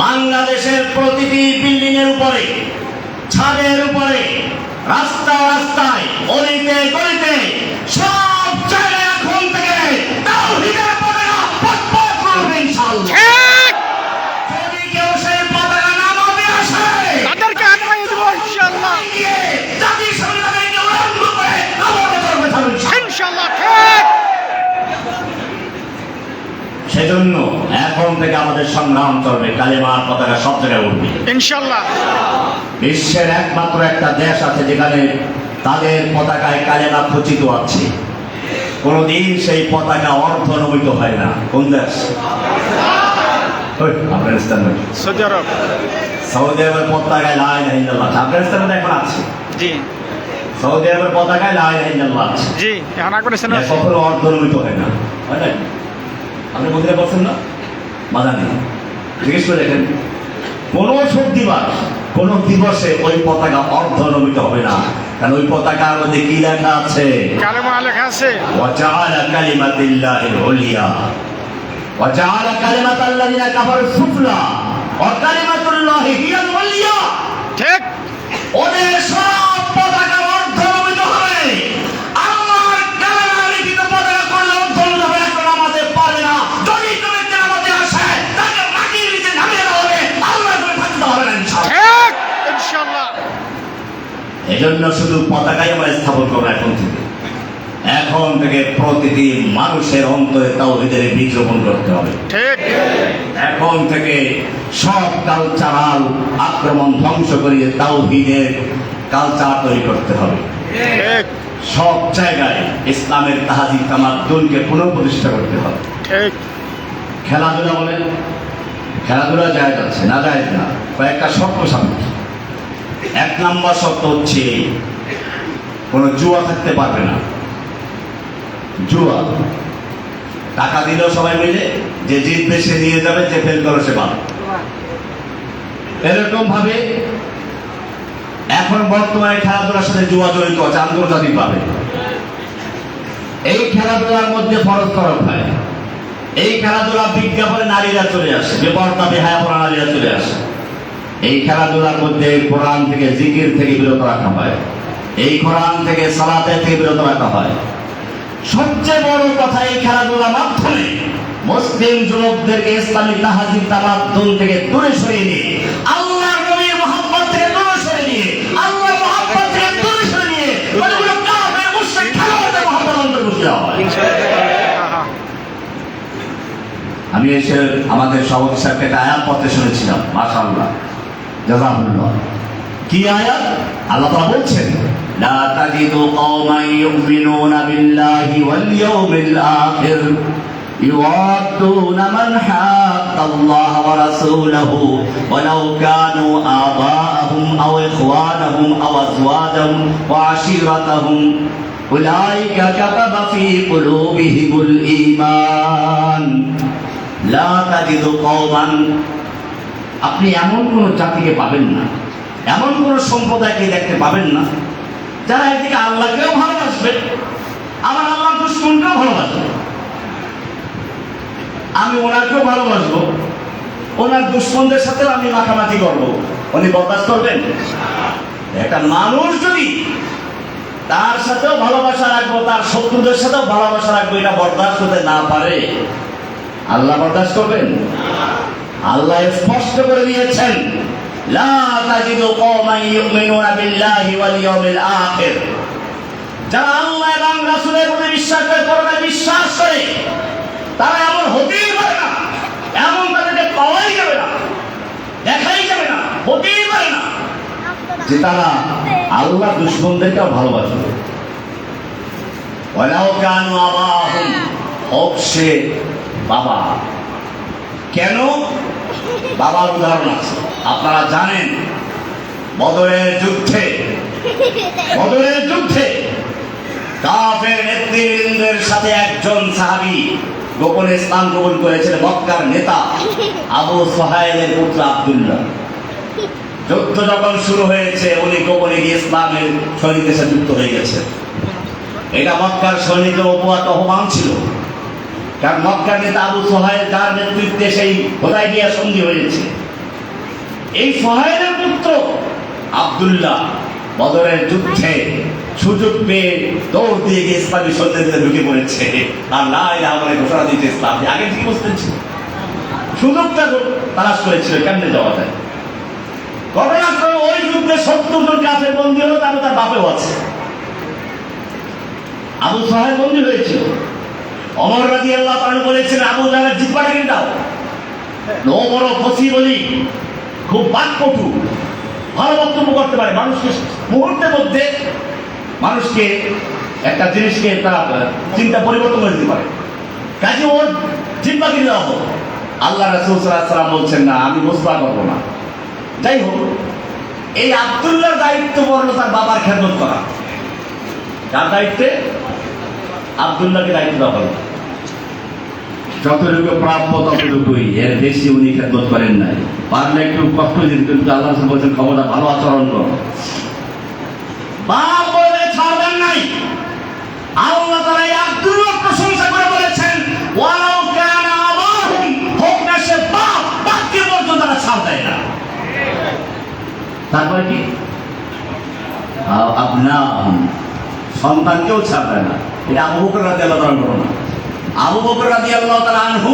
বাংলাদেশের প্রতিটি বিল্ডিং এর উপরে, ছাদের উপরে, রাস্তায় রাস্তায়, অলিতে গলিতে, সব জায়গায় এখন থেকে তাওহীদের পতাকা পথ করবে ইনশাআল্লাহ। যদি কেউ সেই পতাকা নামাতে আসে তাদেরকে আটকাই দেব ইনশাআল্লাহ। জাতির সামনে তাদেরকে উড়াল করে আবার করবে ইনশাআল্লাহ। ঠিক। সেজন্য এখন থেকে আমাদের সংগ্রাম চলবে, কালেমার পতাকা সব জায়গায় উঠবে ইনশাআল্লাহ। বিশ্বের একমাত্র একটা দেশ আছে যেখানে তাদের পতাকায় কালেমা খচিত আছে, কোনদিন সেই পতাকা অর্ধনমিত হয় না। কোন দেশ? আফগানিস্তান। সৌদি আরব। সৌদি আরবের পতাকায় লা ইলাহা ইল্লাল্লাহ। আফগানিস্তানে এখন আছে। জি। সৌদি আরবের পতাকায় লা ইলাহা ইল্লাল্লাহ আছে। জি, এখন আফগানিস্তানে আছে। কখনো অর্ধনমিত হয় না, হয় না? আপনি বুঝতে পারছেন না? বাধা নেই। জিজ্ঞেস করে দেখেন, কোন শোক দিবস, কোন দিবসে ওই পতাকা অর্ধনমিত হবে না, কারণ ওই পতাকার মধ্যে কি লেখা আছে? কালেমা লেখা আছে। ওয়াজআলা কালিমাতিল্লাহিল উলিয়া ওয়াজআলা কালিমাতাল্লাযিনা কাফারু সুফলা ওয়া কালিমাতুল্লাহি হিয়াল উলিয়া। ঠিক। ওদের সব পতাকা অর্ধনমিত হবে। আমার কালেমা লিখিত পতাকা করলে অর্ধনমিত হবে, এখন আমাদের পারে না। যদি তুমি জানাতে আসে তাকে মাটির নিচে নামিয়ে দেওয়া হবে, আল্লাহ করে থাকতে হবে না ইনশাআল্লাহ। ঠিক। ইনশাআল্লাহ। এজন্য শুধু পতাকাই আমরা স্থাপন করবো এখন থেকে প্রতিটি মানুষের অন্তরে তাওহীদের বীজ রোপণ করতে হবে। ঠিক। এখন থেকে সব কালচারাল আক্রমণ ধ্বংস করিয়ে তাওহীদের কালচার তৈরি করতে হবে। ঠিক। সব জায়গায় ইসলামের তাহাজিব তামাদ্দুনকে পুনঃপ্রতিষ্ঠা করতে হবে। ঠিক। খেলাধুলা বলেন, খেলাধুলা জায়েজ আছে না? জায়েজ না। কয়েকটা শর্ত সাপেক্ষে। এক নম্বর শর্ত হচ্ছে কোনো জুয়া থাকতে পারবে না। জুয়া টাকা দিলেও সবাই মিলে, যে জিতবে সে নিয়ে যাবে, যে ফেল করে সে পাবে। এরকম ভাবে এখন বর্তমানে খেলাধুলার সাথে জুয়া জড়িত আছে আন্তর্জাতিক ভাবে। এই খেলাধুলার মধ্যে ফরজ তরফ হয়। এই খেলাধুলা বিজ্ঞাপনে নারীরা চলে আসে, বেপরদা বেহায়া পরা নারীরা চলে আসে। এই খেলাধুলার মধ্যে কোরআন থেকে, জিকির থেকে বিরত রাখা হয়। এই কোরআন থেকে, সালাতের থেকে বিরত রাখা হয়। সবচেয়ে বড় কথা, এই খেলাধুলার মাধ্যমে মুসলিম যুবকদেরকে ইসলামী তাহাজিব তামাদ্দুন থেকে দূরে সরিয়ে নিয়ে, আল্লাহর নবীর মুহাব্বত থেকে দূরে সরিয়ে নিয়ে, আল্লাহর মুহাব্বত থেকে দূরে সরিয়ে নিয়ে কতগুলো কাফের মুশরিক খেলোয়াড়দের মুহাব্বত অন্তর্ভুক্ত দেওয়া হয়। আমি এসে আমাদের সভাপতি সাহেবকে একটা আয়াত পড়তে শুনেছিলাম, মাশাআল্লাহ, জাযাকুল্লাহ। কি আয়াত? আল্লাহ তাআলা বলছেন, লা তাজিদু কওমান ইউমিনুনা বিল্লাহি ওয়াল ইয়াউমিল আখির ইউআদ্দুনা মান হাদ্দাল্লাহ ওয়া রাসূলাহু ওয়ালাউ কানু আবাআহুম আও ইখওয়ানাহুম আও আযওয়াজাহুম ওয়া আশীরাতাহুম উলাইকা কাতাবা ফী কুলুবিহিমুল ঈমান। লা তাজিদু কওমান, আপনি এমন কোন জাতিকে পাবেন না, এমন কোন সম্প্রদায়কে দেখতে পাবেন না যারা একদিকে আল্লাহকেও ভালোবাসবে, আমার আল্লাহর দুশমনকেও ভালোবাসবে। আমি ওনাকেও ভালোবাসবো, ওনার দুশমনদের সাথেও আমি মাখামাখি করবো। উনি বরদাস্ত করবেন? একটা মানুষ যদি তার সাথেও ভালোবাসা রাখবো, তার শত্রুদের সাথেও ভালোবাসা রাখবো, এটা বরদাস্ত করতে না পারে, আল্লাহ বরদাস্ত করবেন? আল্লাহ স্পষ্ট করে দিয়েছেন, লা তাজিদু কওমান ইউমিনুনা বিল্লাহি ওয়াল ইয়াউমিল আখির। যারা আল্লাহ এবং রাসূলের প্রতি বিশ্বাস করে, পরকালে বিশ্বাস করে, তারা এমন হতেই পারে না, এমন তাদেরকে পাওয়াই যাবে না, দেখাই যাবে না, হতেই পারে না যে তারা আল্লাহ দুশমনদেরকেও ভালোবাসবে। ওয়ালাউ কানু আবাহুম, হোক সে বাবা। কেন? বাবার উদাহরণ আছে, আপনারা জানেন। বদরের যুদ্ধে কাফের নেতৃবৃন্দের সাথে একজন সাহাবী গোপনে ইসলাম গ্রহণ করেছেন, মক্কার নেতা আবু সুহাইলের পুত্র আব্দুল্লাহ। যুদ্ধ যখন শুরু হয়েছে, উনি গোপনে গিয়ে ইসলামের সৈনিকদের সাথে যুক্ত হয়ে গেছেন। এটা মক্কার সৈনিকদের অপবাদ অপমান ছিল, কারণ মক্কার নেতা আবু সুহাইল, যার নেতৃত্বে সেই হুদায়বিয়া সন্ধি হয়েছে, এই সোহাইলের পুত্র আব্দুল্লাহ বদরের যুদ্ধে সুযোগ পেয়ে দৌড় দিয়ে গিয়ে ইসলামী সৈন্যদের ঢুকে পড়েছে আর লা ইলাহা ইল্লাল্লাহ ঘোষণা দিতে ইসলাম আগে থেকে বুঝতেন ছিল, সুযোগটা তালাশ করেছিল কেমনে যাওয়া যায়। ঘটনাক্রমে ওই যুদ্ধে 70 জন কাফের বন্দী হলো, তারপর তার বাপেও আছে। আবু সোহাইল বন্দী হয়েছিল। ওমর রাদিয়াল্লাহু তাআলা বলেছেন আবু জাহেলের জিহ্বাটা কেটে দাও। ও বড় ফসি বলি, খুব বাকপটু, ভালো বক্তব্য করতে পারে, মানুষকে মুহূর্তের মধ্যে মানুষকে একটা জিনিসকে তার চিন্তা পরিবর্তন করে দিতে পারে। কাজে ওর জিহ্বা কেটে দেওয়া হোক। আল্লাহ রাসূল সাল্লাল্লাহু আলাইহি ওয়াসাল্লাম বলছেন না, আমি মুসলা করবো না। যাই হোক, এই আব্দুল্লাহর দায়িত্ব পড়লো তার বাবার খেদমত করা। কার দায়িত্বে? আব্দুল্লাহকে দায়িত্ব দেওয়া হলো। যতটুকু প্রাপ্য ততটুকুই, এর বেশি উনি খেদমত করেন নাই। পারলে একটু কষ্ট দিন, কিন্তু আল্লাহ রাসূল বলছেন ক্ষমতা ভালো আচরণ করো। বাপ বলে ছাড়বেন নাই। আল্লাহ তাআলা এই আব্দুল্লাহর প্রশংসা করে বলেছেন ওয়ালাউ কানা আবাহুম, হোক না সে বাপ, বাপকে পর্যন্ত তারা ছাড় দেয় না। তারপরে কি? আবনাহুম, সন্তানকেও ছাড় দেয় না। এটা আবু বকর রাদিয়াল্লাহু তাআলার ঘটনা। আবু বকর রাদিয়াল্লাহু তাআলা আনহু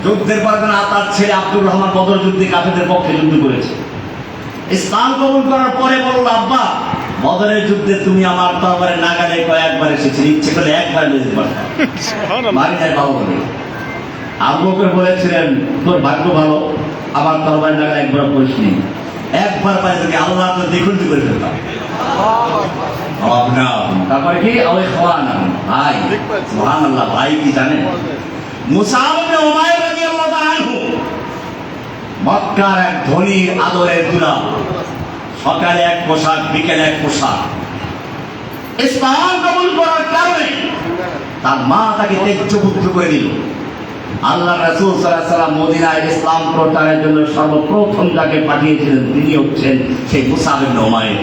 যুদ্ধের পর তার ছেলে আব্দুর রহমান বদর যুদ্ধে কাফেরদের পক্ষে যুদ্ধ করেছে। ইসলাম কবুল করার পরে বলল, আব্বা বদরের যুদ্ধে তুমি আমার তরবারে নাগালে কয়েকবার এসেছিলে, ইচ্ছে করলে একবার বেঁধে পারতাম, মারি যায় বাবা বলে। আবু বকর বলেছিলেন তোর ভাগ্য ভালো, আমার তরবারে নাগালে একবার পড়িসনি, একবার পাই তোকে আল্লাহ তো দ্বিগুণ করে ফেলতাম। তারপরে কি ওই খাওয়ানা ভাই, সুবহানাল্লাহ, ভাই কি জানেন? মুসআব ইবনে উমাইর রাদিয়াল্লাহু তাআলা আনহু মক্কার এক ধনীর আদরের দুলা, সকালে এক পোশাক, বিকেলে এক পোশাক। ইসলাম কবুল করার কারণে তার মা তাকে ত্যায্যপুত্র করে দিল। আল্লাহ রাসূল সাল্লাল্লাহু আলাইহি ওয়াসাল্লাম মদিনায় ইসলাম প্রচারের জন্য সর্বপ্রথম যাকে পাঠিয়েছিলেন তিনি হচ্ছেন সেই মুসআব ইবনে উমাইর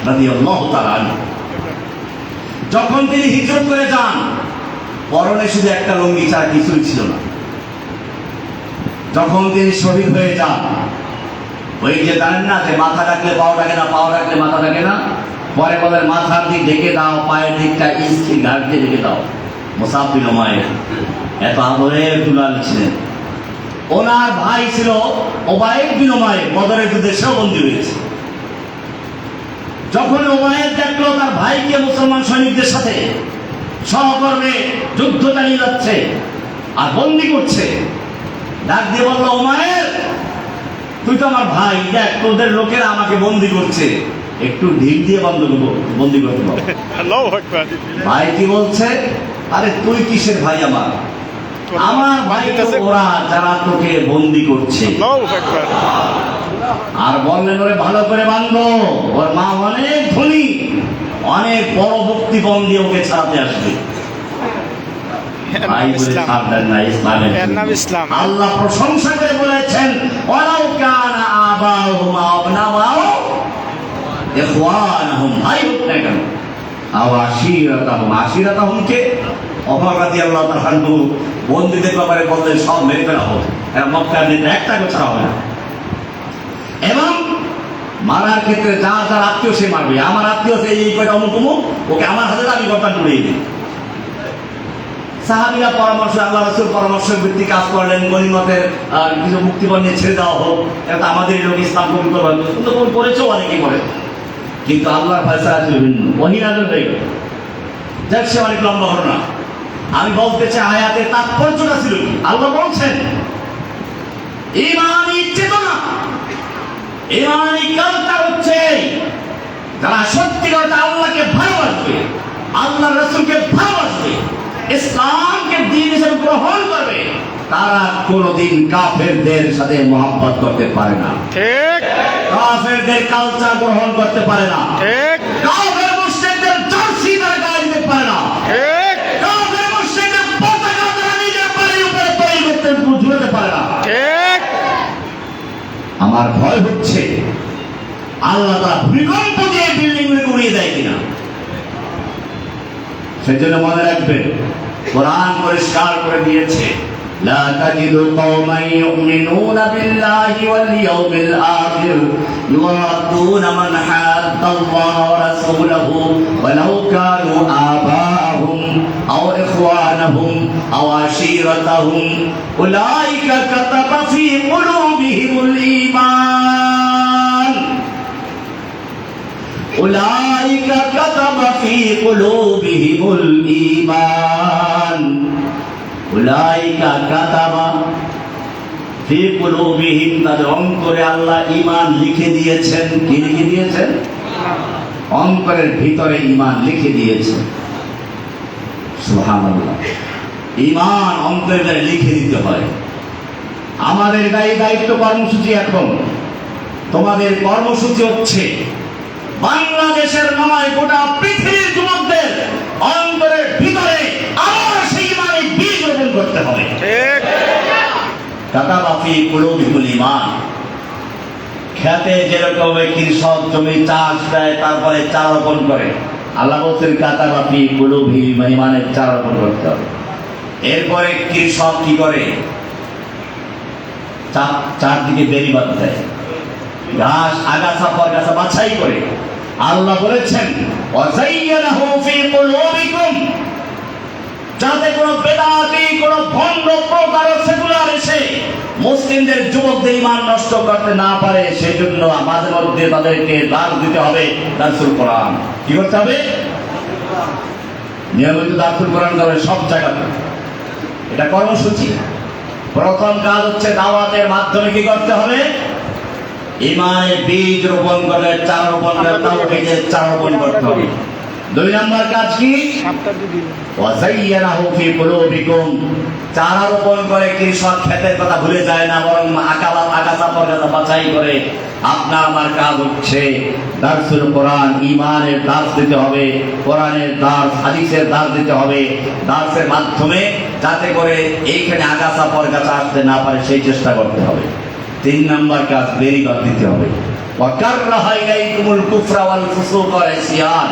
রাদিয়াল্লাহু তাআলা আনহু। যখন তিনি হিজরত করে যান, পরনে শুধু একটা লুঙ্গি ছাড়া কিছুই ছিল না। যখন তিনি শহীদ হয়ে যান, ওই যে জানেন না যে মাথা ডাকলে পাও ডাকে না, পাও ডাকলে মাথা ডাকে না, পরে বলেন মাথার দিক ঢেকে দাও, পায়ের দিকটা স্থির ঘাট দিয়ে ঢেকে দাও। মুসআব বিন উমাইর এত আদরের দুলাল ছিলেন। ওনার ভাই ছিল উবাইদ বিন উমাইর, বদরের যুদ্ধে সেও বন্দী হয়েছে। যখন উমাইর দেখলো তার ভাইকে মুসলমান সৈনিকদের সাথে সহকর্মে যুদ্ধ চালিয়ে যাচ্ছে আর বন্দী করছে, ডাক দিয়ে বললো, উমাইর তুই তো আমার ভাই, দেখ তোদের লোকেরা আমাকে বন্দী করছে, একটু ঢিল দিয়ে বন্দী করতে পারো। ভাই কি বলছে? আরে তুই কিসের ভাই আমার? আমার ভাই তো ওরা যারা তোকে বন্দী করছে। আর বললেন ওরে ভালো করে বাঁধো, ওর মা অনেক ধনী, অনেক বড় মুক্তিপণ দিয়ে ওকে ছাড়াতে আসবে। আল্লাহ প্রশংসা করে বলেছেন ওয়ালাউ কানা আবাহুম আবনাহুম ইখওয়ানুহুম, ভাই হোক না কেন, আও আশিরাতাহুম, আশিরাতাহুমকে ওমর রাদিয়াল্লাহু তাআলা আনহু বন্দীদের ব্যাপারে বললেন সব মেরে ফেলা হোক, এরা মক্কার নেতা একটা ছাড়া হবে না। এবং মারার ক্ষেত্রে যা যার আত্মীয় সে মারবে। আমার আত্মীয় সে এই কয়টা অমুক অমুক, ওকে আমার হাতে আমি গর্দান উড়িয়ে দিই। সাহাবীরা পরামর্শ, আল্লাহ রাসূল পরামর্শ ভিত্তিক কাজ করলেন, গনিমতের কিছু মুক্তিপণ নিয়ে ছেড়ে দেওয়া হোক, এটা আমাদের লোক ইসলাম কবুল করবে, কিন্তু করেছেও অনেকেই করে। কিন্তু আল্লাহর ফয়সালা ছিল ভিন্ন, ওহী নাযিল হয়ে গেল। যাক, সে অনেক লম্বা ঘটনা। আমি বলতে চাই আয়াতের তাৎপর্যটা ছিল কি। আল্লাহ বলছেন ঈমানী চেতনা, ঈমানী কালচার হচ্ছে যারা সত্যিকার আল্লাহকে ভালোবাসবে, আল্লাহ রাসূলকে ভালোবাসবে, ইসলামকে দ্বীন হিসেবে গ্রহণ করবে, তারা কোনদিন কাফেরদের সাথে মহব্বত করতে পারে না। ঠিক। কাফেরদের কালচার গ্রহণ করতে পারে না। ঠিক। কাফের মুশরিকদের জার্সি তারা গায়ে দিতে পারে না। ঠিক। কাফের মুশরিকদের পতাকা তারা নিজের বাড়ির উপরে তৈরি করতে ঝুলাতে পারে না। ঠিক। আমার ভয় হচ্ছে আল্লাহ তাআলা ভূমিকম্প দিয়ে বিল্ডিংগুলোকে উড়িয়ে দেয় কিনা। সেজন্য মনে রাখবেন, কোরআন পরিষ্কার করে দিয়েছে لا تجد قوما يؤمنون بالله واليوم الآخر يوادون من حاد الله ورسوله ولو كانوا آباءهم أو إخوانهم أو عشيرتهم أولئك كتب في قلوبهم الإيمان أولئك كتب في قلوبهم الإيمان أولئك كتب في قلوبهم তাদের অন্তরে আল্লাহ ঈমান লিখে দিয়েছেন। কি লিখে দিয়েছেন? অন্তরের ভিতরে ঈমান লিখে দিয়েছেন। সুবহানাল্লাহ। ঈমান অন্তরে লিখে দিতে হয়। আমাদের দায়িত্ব কর্মসূচি এখন তোমাদের কর্মসূচি হচ্ছে বাংলাদেশের নয় গোটা পৃথিবীর যুবকদের অন্তরের ভিতরে আবার সেই ঈমানের বীজ রোপণ করতে হবে। ঠিক। কাতাবা ফি কুলুবিহিল ঈমান। খেতে যেরকম কৃষক জমি চাষ দেয় তারপরে চারা রোপণ করে, আল্লাহ বলছেন কাতাবা ফি কুলুবিহিল ঈমানের চারা রোপণ করতে হবে। এরপরে কৃষক কি করে? চারদিকে বেড়ি বাঁধতে দেয়, ঘাস আগাছা পরগাছা বাছাই করে। আল্লাহ বলেছেন ওয়াযায়্যানাহু ফি কুলুবিকুম, যাতে কোনো বেদাতি কোনো ভণ্ড প্রতারক সেকুলার এসে মুসলিমদের যুবকদের ঈমান নষ্ট করতে না পারে, সেজন্য মাঝে মধ্যে তাদেরকে দান দিতে হবে দারসুল কোরআন। কি করতে হবে? নিয়মিত দারসুল কোরআন করবে সব জায়গাতে। এটা কর্মসূচি। প্রথম কাজ হচ্ছে দাওয়াতের মাধ্যমে কি করতে হবে? ঈমানের বীজ রোপণ করে, চারা রোপণ করে, তাওহীদের চারা রোপণ করতে হবে। 2 নম্বর কাজ কি? ওয়াযায়্যানাহু ফি কুলুবিকুম, চারা রোপণ করে কৃষক ক্ষেতের কথা ভুলে যায় না, বরং আগাছা পরগাছা বাছাই করে। আপনার আমার কাজ হচ্ছে দারসুল কোরআন, ঈমানের দার্স দিতে হবে, কোরআনের দার্স, হাদিসের দার্স দিতে হবে। দার্সের মাধ্যমে যাতে করে এইখানে আগাছা পরগাছা আসতে না পারে সেই চেষ্টা করতে হবে। 3 নম্বর কাজ বেড়িবাঁধ দিতে হবে। ওয়াকাররাহা ইলাইকুমুল কুফরা ওয়াল ফুসুক ওয়াল ইসয়ান,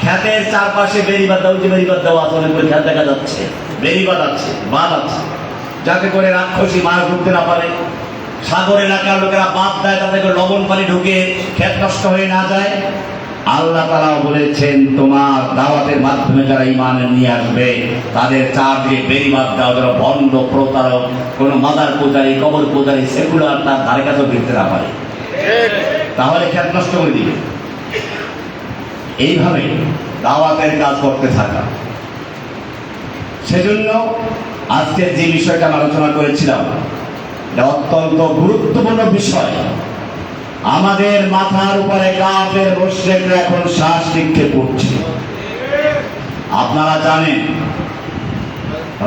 ক্ষেতের চারপাশে বেড়িবাঁধ দাও। যে বেড়িবাঁধ দেওয়া আছে, অনেক করে ক্ষেত দেখা যাচ্ছে, বেড়িবাঁধ আছে, বাঁধ আছে, যাতে করে রাক্ষসী মাছ ঢুকতে না পারে। সাগর এলাকার লোকেরা বাঁধ দেয় যাতে করে লবণ পানি ঢুকে ক্ষেত নষ্ট হয়ে না যায়। আল্লাহ তাআলা বলেছেন তোমার দাওয়াতের মাধ্যমে যারা ঈমান নিয়ে আসবে তাদের চারদিকে বেড়িবাঁধ দাও, যারা ভণ্ড প্রতারক, কোন মাদার পূজারী, কবর পূজারী, সেকুলার তার ধারে কাছেও ফিরতে না পারে, তাহলে ক্ষেত নষ্ট করে দিবে। এইভাবে দাওয়াতের কাজ করতে থাকা। সেজন্য আজকে যে বিষয়টা আমি আলোচনা করেছিলাম, এটা অত্যন্ত গুরুত্বপূর্ণ বিষয়। আমাদের মাথার উপরে কাফের মুশরিকরা এখন শ্বাস নিক্ষেপ করছে। আপনারা জানেন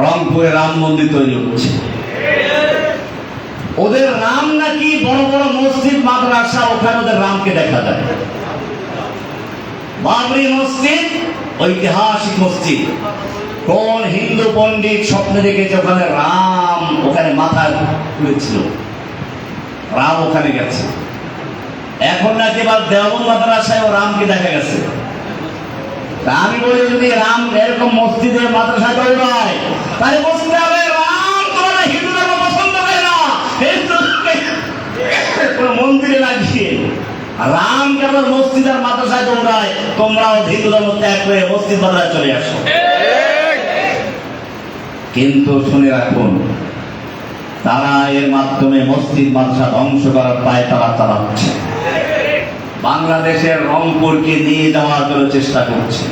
রংপুরে রাম মন্দির তৈরি হচ্ছে। ওদের রাম নাকি বড় বড় মসজিদ মাদ্রাসা, ওখানে ওদের রামকে দেখা যায়। বাবরি মসজিদ ঐতিহাসিক মসজিদ, কোন হিন্দু পণ্ডিত স্বপ্নে দেখেছে ওখানে রাম ওখানে মাথা তুলেছিল, রাম ওখানে গেছে। এখন নাকি এবার দেওবন্দ মাদ্রাসায় ও রামকে দেখা গেছে। তা আমি বলি যদি রাম এরকম মসজিদে মাদ্রাসা দৌড়ায় তাহলে বুঝতে হবে রাম তোমরা হিন্দু ধর্ম পছন্দ করে না, কোনো মন্দিরে লাগিয়ে রাম কেবল মসজিদ আর মাদ্রাসায় দৌড়ায়, তোমরাও হিন্দু ধর্ম ত্যাগ করে মসজিদ মাদ্রাসায় চলে আসো। কিন্তু শুনে রাখুন, তারা এর মাধ্যমে মসজিদ মাদ্রাসা ধ্বংস করার পায় তারা চালাচ্ছে। বাংলাদেশের রংপুরকে নিয়ে যাওয়ার জন্য চেষ্টা করছে।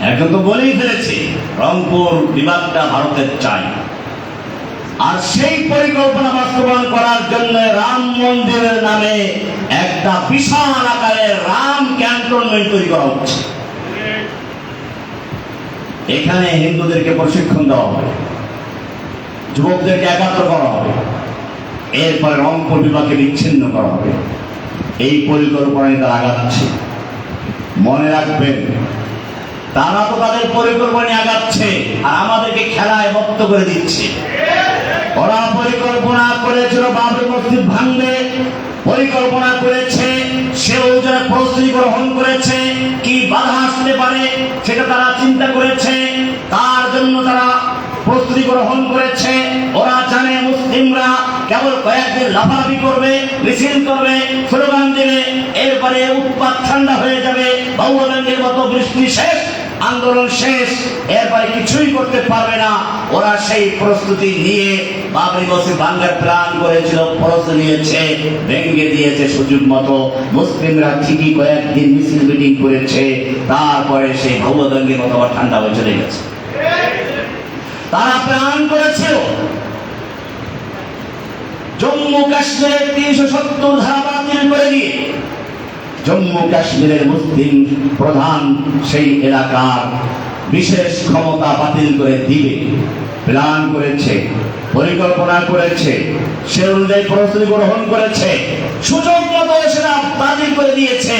এখন তো বলেই ফেলেছে রংপুর বিভাগটা ভারতের চাই, আর সেই পরিকল্পনা বাস্তবায়ন করার জন্য রাম মন্দিরের নামে একটা বিশাল আকারের রাম ক্যান্টনমেন্ট তৈরি করা হচ্ছে। এখানে হিন্দুদেরকে প্রশিক্ষণ দেওয়া হবে, যুবকদেরকে একাত্র করা হবে, এরপরে রংপুর বিভাগকে বিচ্ছিন্ন করা হবে। এই পরিকল্পনায় তারা আগাচ্ছে। মনে রাখবেন, তারা তো তাদের পরিকল্পনায় আগাচ্ছে আর আমাদেরকে খেলায় মত্ত করে দিচ্ছে। ওরা পরিকল্পনা করেছিল বাবরি মসজিদ ভাঙবে, পরিকল্পনা করেছে, সেও যারা প্রস্তুতি গ্রহণ করেছে, কি বাধা আসতে পারে সেটা তারা চিন্তা করেছে। তার জন্য তারা প্রস্তুতি গ্রহণ করেছে। ওরা জানে মুসলিমরা কেবল কয়েকদিন লাফালাফি করবে, মিছিল করবে, স্লোগান দেবে, এরপরে উৎপাত ঠান্ডা হয়ে যাবে, বাউলের মতো বৃষ্টি শেষ, আন্দোলন শেষ, এরপরে কিছুই করতে পারবে না। ওরা সেই প্রস্তুতি নিয়ে বাবরি মসজিদ ভাঙ্গার প্ল্যান করেছিল, প্রস্তুতি নিয়েছে, ভেঙে দিয়েছে সুযোগ মতো। মুসলিমরা ঠিকই কয়েকদিন মিছিল মিটিং করেছে, তারপরে সেই ভৌবদঙ্গের মতো আবার ঠান্ডা হয়ে চলে গেছে। তারা প্ল্যান করেছিল জম্মু কাশ্মীরের 370 ধারা বাতিল করে দিয়ে জম্মু কাশ্মীরের মুসলিম প্রধান সেই এলাকার বিশেষ ক্ষমতা বাতিল করে দিবে প্ল্যান করেছে, পরিকল্পনা করেছে, সে অনুযায়ী প্রস্তুতি গ্রহণ করেছে। সুযোগ মতো সেটা বাতিল করে দিয়েছে।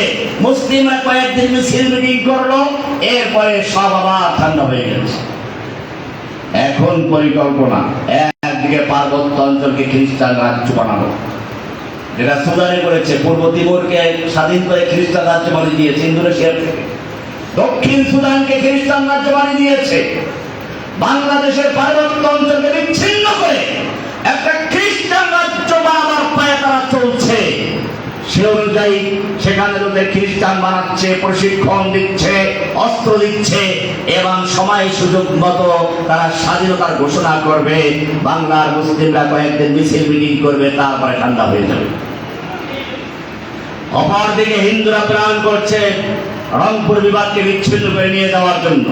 মুসলিমরা কয়েকদিন মিছিল মিটিং করলো, এরপরে সব আবার ঠান্ডা হয়ে গেছে। এখন পরিকল্পনা, একদিকে পার্বত্য অঞ্চলকে খ্রিস্টান রাজ্য বানানো, যেটা সুদানে করেছে, পূর্ব তিমুরকে স্বাধীন করে খ্রিস্টান রাজ্য বানিয়ে দিয়েছে ইন্দোনেশিয়ার থেকে, দক্ষিণ সুদানকে খ্রিস্টান রাজ্য বানিয়ে দিয়েছে, বাংলাদেশের পার্বত্য অঞ্চলকে বিচ্ছিন্ন করে একটা খ্রিস্টান রাজ্য বানাবার পায়ে তারা চলছে। সে অনুযায়ী সেখানে লোকের খ্রিস্টান বানাচ্ছে, প্রশিক্ষণ দিচ্ছে, অস্ত্র দিচ্ছে, এবং সময় সুযোগ মতো তারা স্বাধীনতার ঘোষণা করবে। বাংলার মুসলিমরা কয়েকদিন মিছিল মিটিং করবে, তারপরে ঠান্ডা হয়ে যাবে। অপরদিকে হিন্দুরা প্ল্যান করছে রংপুর বিভাগকে বিচ্ছিন্ন করে নিয়ে যাওয়ার জন্য।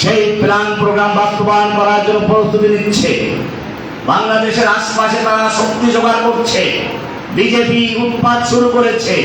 সেই প্ল্যান প্রোগ্রাম বাস্তবায়ন করার জন্য প্রস্তুতি নিচ্ছে। বাংলাদেশের আশপাশে তারা শক্তি জোগাড় করছে। বিজেপি উৎপাত শুরু করেছে।